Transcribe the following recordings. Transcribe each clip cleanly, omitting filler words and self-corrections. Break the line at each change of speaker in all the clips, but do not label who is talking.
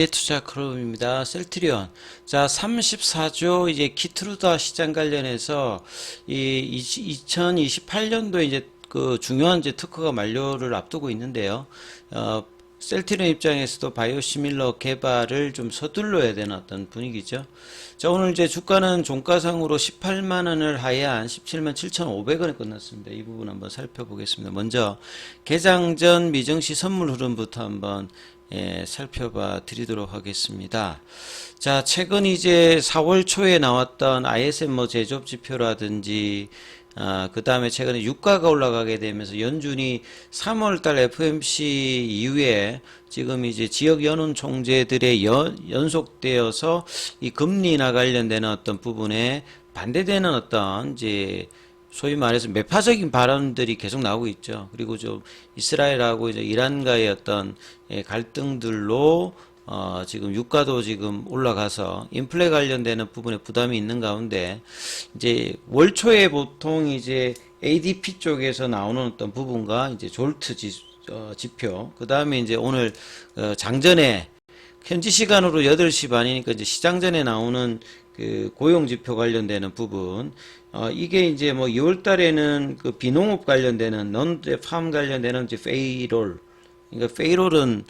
투자 크롬입니다. 셀트리온. 자, 34조 이제 키트루다 시장 관련해서 이 2028년도에 이제 그 중요한 이제 특허가 만료를 앞두고 있는데요. 셀트리온 입장에서도 바이오시밀러 개발을 좀 서둘러야 되는 어떤 분위기죠. 자, 오늘 이제 주가는 종가상으로 18만 원을 하회한 17만 7,500원에 끝났습니다. 이 부분 한번 살펴보겠습니다. 먼저 개장 전 미증시 선물 흐름부터 한번 살펴봐 드리도록 하겠습니다. 자, 최근 이제 4월 초에 나왔던 ISM 제조업 지표라든지, 그 다음에 최근에 유가가 올라가게 되면서 연준이 3월달 FOMC 이후에 지금 이제 지역 연은 총재들의 연속되어서 이 금리나 관련되는 어떤 부분에 반대되는 어떤 이제 소위 말해서 매파적인 발언들이 계속 나오고 있죠. 그리고 좀 이스라엘하고 이제 이란과의 어떤 갈등들로 지금 유가도 지금 올라가서 인플레 관련되는 부분에 부담이 있는 가운데 이제 월 초에 보통 이제 ADP 쪽에서 나오는 어떤 부분과 이제 졸트 지표, 그 다음에 이제 오늘 장전에 현지 시간으로 8시 반이니까 이제 시장 전에 나오는 그 고용 지표 관련되는 부분, 이게 이제 뭐 2월 달에는 그 비농업 관련되는 non-farm 관련되는 이제 페이롤, 그러니까 페이롤은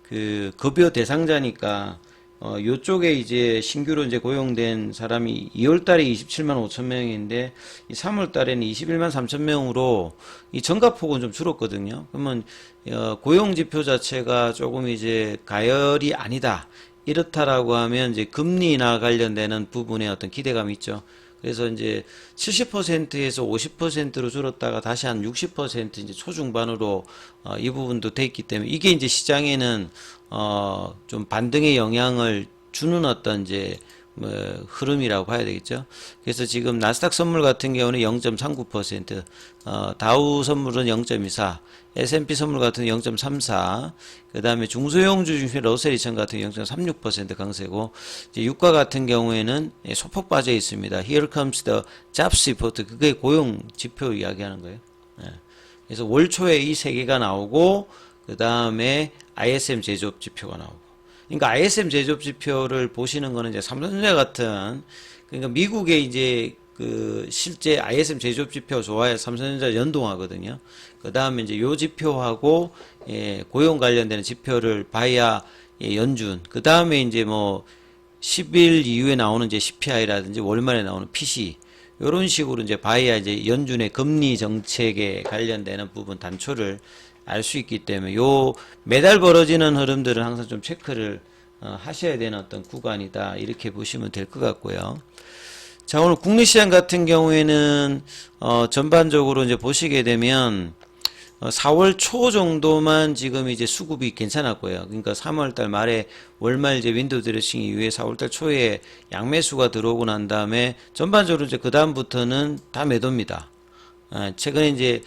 그 급여 대상자니까 요쪽에 이제 신규로 이제 고용된 사람이 2월 달에 27만 5천 명인데 이 3월 달에는 21만 3천 명으로 이 증가폭은 좀 줄었거든요. 그러면 고용 지표 자체가 조금 이제 가열이 아니다. 이렇다라고 하면 이제 금리나 관련되는 부분에 어떤 기대감이 있죠. 그래서 이제 70%에서 50%로 줄었다가 다시 한 60% 이제 초중반으로 이 부분도 돼 있기 때문에 이게 이제 시장에는 좀 반등의 영향을 주는 어떤 이제 뭐 흐름이라고 봐야 되겠죠. 그래서 지금 나스닥 선물 같은 경우는 0.39%, 다우 선물은 0.24, S&P 선물 같은 경우는 0.34, 그 다음에 중소형주 중심의 러셀 2000 같은 경우는 0.36% 강세고, 이제 유가 같은 경우에는 소폭 빠져 있습니다. Here comes the jobs report. 그게 고용 지표 이야기하는 거예요. 그래서 월 초에 이 세 개가 나오고, 그 다음에 ISM 제조업 지표가 나오고. 그러니까 ISM 제조업 지표를 보시는 거는 이제 삼성전자 같은, 그러니까 미국의 이제 그 실제 ISM 제조업 지표 좋아야 삼성전자 연동하거든요. 그 다음에 이제 요 지표하고 고용 관련되는 지표를 봐야 연준. 그 다음에 이제 뭐 10일 이후에 나오는 이제 CPI라든지 월말에 나오는 PC. 요런 식으로 이제 봐야 이제 연준의 금리 정책에 관련되는 부분 단초를 알 수 있기 때문에 요 매달 벌어지는 흐름들은 항상 좀 체크를 하셔야 되는 어떤 구간이다, 이렇게 보시면 될 것 같고요. 자, 오늘 국내 시장 같은 경우에는 전반적으로 이제 보시게 되면 4월 초 정도만 지금 이제 수급이 괜찮았고요. 그러니까 3월 달 말에 월말 이제 윈도우 드레싱 이후에 4월 달 초에 양매수가 들어오고 난 다음에 전반적으로 이제 그 다음부터는 다 매도입니다. 최근에 이제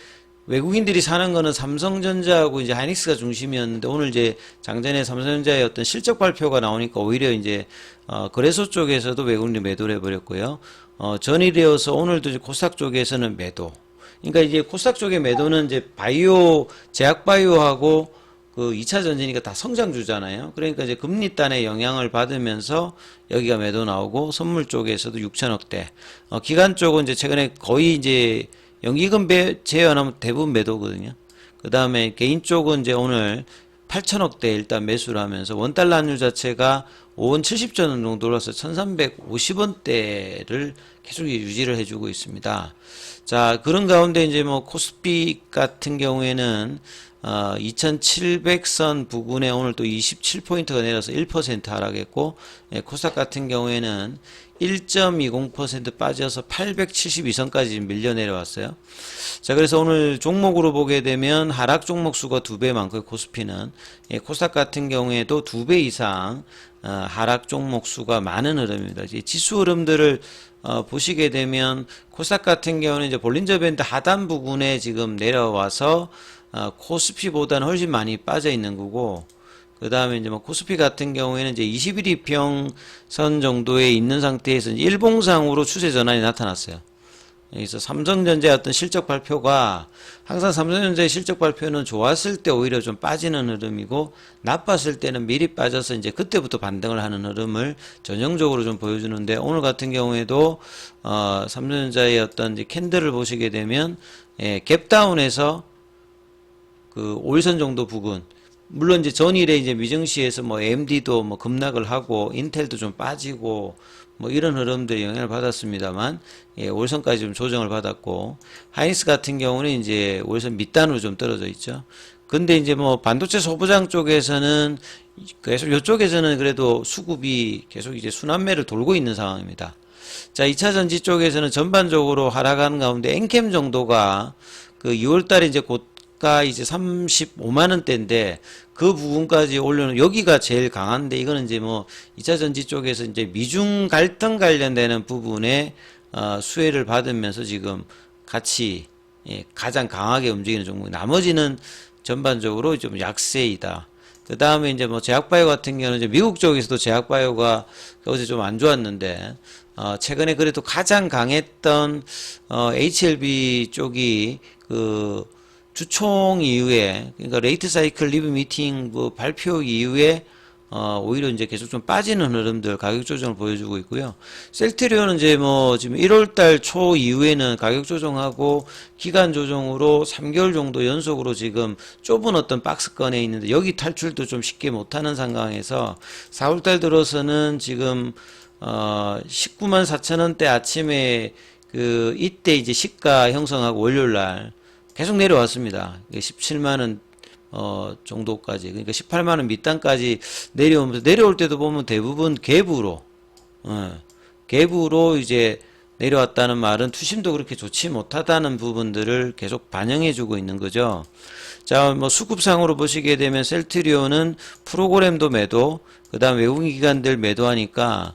외국인들이 사는 거는 삼성전자하고 이제 하이닉스가 중심이었는데 오늘 이제 장전에 삼성전자의 어떤 실적 발표가 나오니까 오히려 이제 거래소 쪽에서도 외국인들이 매도를 해버렸고요. 전일에 이어서 오늘도 이제 코스닥 쪽에서는 매도. 그러니까 이제 코스닥 쪽의 매도는 이제 바이오, 제약바이오하고 그 2차 전지니까 다 성장주잖아요. 그러니까 이제 금리단의 영향을 받으면서 여기가 매도 나오고, 선물 쪽에서도 6천억대. 기관 쪽은 이제 최근에 거의 이제 연기금 제외하면 대부분 매도거든요. 그 다음에 개인 쪽은 이제 오늘 8천억대 일단 매수를 하면서 원달러 환율 자체가 5원 70전 원 정도로서 1350원대를 계속 유지를 해주고 있습니다. 자, 그런 가운데 이제 뭐 코스피 같은 경우에는 2700선 부근에 오늘 또 27포인트가 내려서 1% 하락했고, 코스닥 같은 경우에는 1.20% 빠져서 872선까지 밀려 내려왔어요. 자, 그래서 오늘 종목으로 보게 되면 하락 종목 수가 2배 많고요. 코스피는 코스닥 같은 경우에도 2배 이상 하락 종목 수가 많은 흐름입니다. 이제 지수 흐름들을 보시게 되면 코스닥 같은 경우는 이제 볼린저 밴드 하단 부분에 지금 내려와서 코스피보다는 훨씬 많이 빠져 있는 거고, 그 다음에 이제 뭐 코스피 같은 경우에는 이제 21 이평선 정도에 있는 상태에서 일봉상으로 추세 전환이 나타났어요. 그래서 삼성전자의 어떤 실적 발표가 항상 삼성전자의 실적 발표는 좋았을 때 오히려 좀 빠지는 흐름이고 나빴을 때는 미리 빠져서 이제 그때부터 반등을 하는 흐름을 전형적으로 좀 보여주는데 오늘 같은 경우에도 삼성전자의 어떤 이제 캔들을 보시게 되면 갭다운에서 그 5일선 정도 부근 물론 이제 전일에 이제 미증시에서 뭐 AMD도 뭐 급락을 하고 인텔도 좀 빠지고 뭐 이런 흐름들이 영향을 받았습니다만 5일선까지 좀 조정을 받았고 하이닉스 같은 경우는 이제 5일선 밑단으로 좀 떨어져 있죠. 근데 이제 뭐 반도체 소부장 쪽에서는 계속 이쪽에서는 그래도 수급이 계속 이제 순환매를 돌고 있는 상황입니다. 자, 2차 전지 쪽에서는 전반적으로 하락하는 가운데 엔캠 정도가 그 6월달에 이제 고가 이제 35만 원대인데 그 부분까지 올려놓은 여기가 제일 강한데 이거는 이제 뭐 2차 전지 쪽에서 이제 미중 갈등 관련되는 부분에 수혜를 받으면서 지금 같이 가장 강하게 움직이는 종목. 나머지는 전반적으로 좀 약세이다. 그 다음에 이제 뭐 제약바이오 같은 경우는 이제 미국 쪽에서도 제약바이오가 어제 좀 안 좋았는데 최근에 그래도 가장 강했던 HLB 쪽이 그 주총 이후에 그러니까 레이트 사이클 리뷰 미팅 뭐 발표 이후에 오히려 이제 계속 좀 빠지는 흐름들 가격 조정을 보여주고 있고요. 셀트리온은 이제 뭐 지금 1월달 초 이후에는 가격 조정하고 기간 조정으로 3개월 정도 연속으로 지금 좁은 어떤 박스권에 있는데 여기 탈출도 좀 쉽게 못하는 상황에서 4월달 들어서는 지금 19만 4천 원대 아침에 그 이때 이제 시가 형성하고 월요일날 계속 내려왔습니다. 17만원 정도까지 그러니까 18만원 밑단까지 내려오면서 내려올 때도 보면 대부분 갭으로 이제 내려왔다는 말은 투심도 그렇게 좋지 못하다는 부분들을 계속 반영해주고 있는 거죠. 자, 뭐 수급상으로 보시게 되면 셀트리온은 프로그램도 매도, 그 다음 외국인 기관들 매도하니까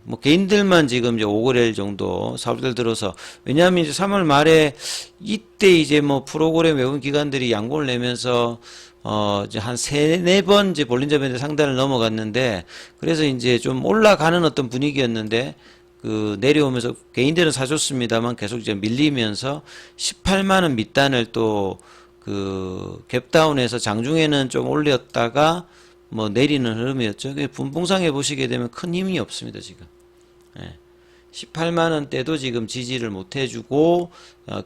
뭐 개인들만 지금 이제 5거래일 정도 4월달 들어서 왜냐하면 이제 3월 말에 이때 이제 뭐 프로그램 외국인 기관들이 양봉을 내면서 이제 한 3-4번 이제 볼린저 밴드 상단을 넘어갔는데 그래서 이제 좀 올라가는 어떤 분위기였는데 그 내려오면서 개인들은 사줬습니다만 계속 이제 밀리면서 18만 원 밑단을 또 그 갭다운해서 장중에는 좀 올렸다가 뭐 내리는 흐름이었죠. 분봉상에 보시게 되면 큰 힘이 없습니다, 지금. 18만 원대도 지금 지지를 못 해주고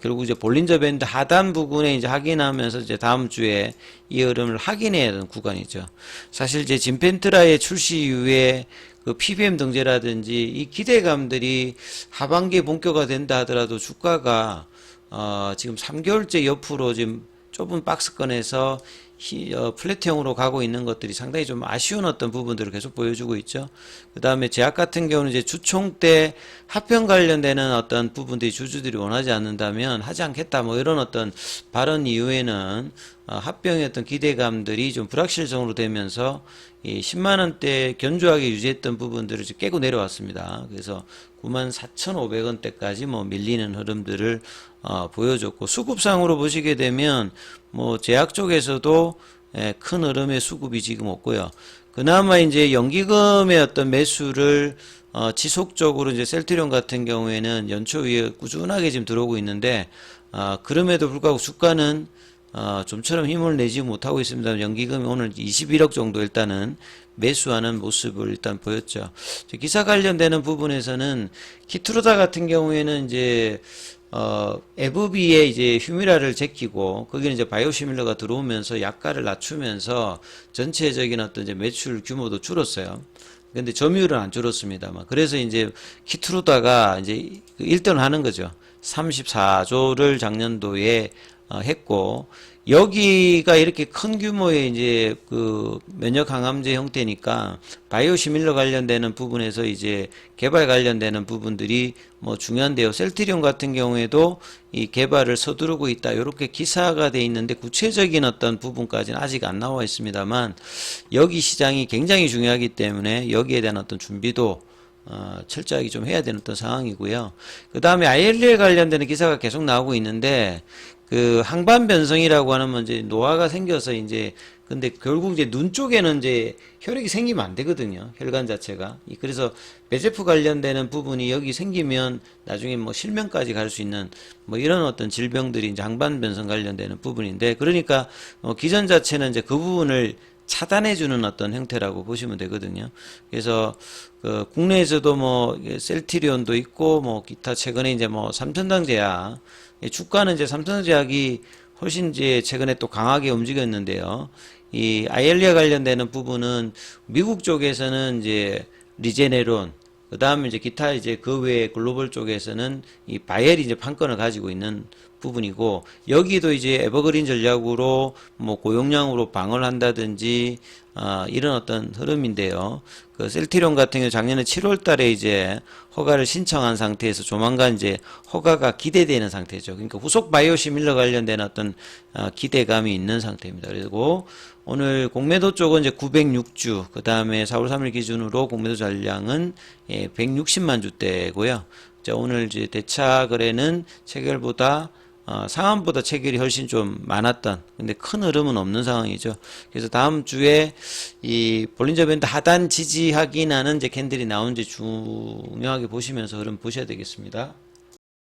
결국 이제 볼린저 밴드 하단 부분에 이제 확인하면서 이제 다음 주에 이 흐름을 확인해야 하는 구간이죠. 사실 이제 진펜트라의 출시 이후에 그 PBM 등재라든지 이 기대감들이 하반기에 본격화된다 하더라도 주가가 지금 3개월째 옆으로 지금 좁은 박스권에서 플랫형으로 가고 있는 것들이 상당히 좀 아쉬운 어떤 부분들을 계속 보여주고 있죠. 그 다음에 제약 같은 경우는 이제 주총 때 합병 관련되는 어떤 부분들이 주주들이 원하지 않는다면 하지 않겠다 뭐 이런 어떤 발언 이후에는 합병의 어떤 기대감들이 좀 불확실성으로 되면서 이 10만 원대 견조하게 유지했던 부분들을 깨고 내려왔습니다. 그래서 94,500원대까지 뭐 밀리는 흐름들을 보여줬고 수급상으로 보시게 되면 뭐 제약 쪽에서도 큰 흐름의 수급이 지금 없고요. 그나마 이제 연기금의 어떤 매수를 지속적으로 이제 셀트리온 같은 경우에는 연초 위에 꾸준하게 지금 들어오고 있는데 그럼에도 불구하고 주가는 좀처럼 힘을 내지 못하고 있습니다. 연기금이 오늘 21억 정도 일단은 매수하는 모습을 일단 보였죠. 기사 관련되는 부분에서는 키트루다 같은 경우에는 이제 에브비에 이제 휴미라를 제끼고 거기는 이제 바이오시밀러가 들어오면서 약가를 낮추면서 전체적인 어떤 이제 매출 규모도 줄었어요. 근데 점유율은 안 줄었습니다만 그래서 이제 키트루다가 이제 1등을 하는 거죠. 34조를 작년도에 했고 여기가 이렇게 큰 규모의 이제 그 면역 항암제 형태니까 바이오시밀러 관련되는 부분에서 이제 개발 관련되는 부분들이 뭐 중요한데요. 셀트리온 같은 경우에도 이 개발을 서두르고 있다. 이렇게 기사가 돼 있는데 구체적인 어떤 부분까지는 아직 안 나와 있습니다만 여기 시장이 굉장히 중요하기 때문에 여기에 대한 어떤 준비도 철저하게 좀 해야 되는 어떤 상황이고요. 그 다음에 ILL 관련되는 기사가 계속 나오고 있는데 그 항반 변성이라고 하는 건 이제 노화가 생겨서 이제 근데 결국 이제 눈 쪽에는 이제 혈액이 생기면 안 되거든요. 혈관 자체가. 그래서 배제프 관련되는 부분이 여기 생기면 나중에 뭐 실명까지 갈 수 있는 뭐 이런 어떤 질병들이 이제 항반 변성 관련되는 부분인데 그러니까 기전 자체는 이제 그 부분을 차단해주는 어떤 형태라고 보시면 되거든요. 그래서 그 국내에서도 뭐 셀트리온도 있고 뭐 기타 최근에 이제 뭐 삼천당 제약 주가는 이제 삼천당 제약이 훨씬 이제 최근에 또 강하게 움직였는데요. 이 아이엘리아 관련되는 부분은 미국 쪽에서는 이제 리제네론 그 다음에 이제 기타 이제 그 외에 글로벌 쪽에서는 이 바이엘이 이제 판권을 가지고 있는 부분이고 여기도 이제 에버그린 전략으로 뭐 고용량으로 방어를 한다든지 이런 어떤 흐름인데요. 그 셀트리온 같은 경우 작년에 7월 달에 이제 허가를 신청한 상태에서 조만간 이제 허가가 기대되는 상태죠. 그러니까 후속 바이오시밀러 관련된 어떤 기대감이 있는 상태입니다. 그리고 오늘 공매도 쪽은 이제 906주, 그 다음에 4월 3일 기준으로 공매도 잔량은 160만 주대고요. 자, 오늘 이제 대차 거래는 체결보다 상한보다 체결이 훨씬 좀 많았던 근데 큰 흐름은 없는 상황이죠. 그래서 다음 주에 이 볼린저 밴드 하단 지지하기 나는 이제 캔들이 나온지 중요하게 보시면서 흐름 보셔야 되겠습니다.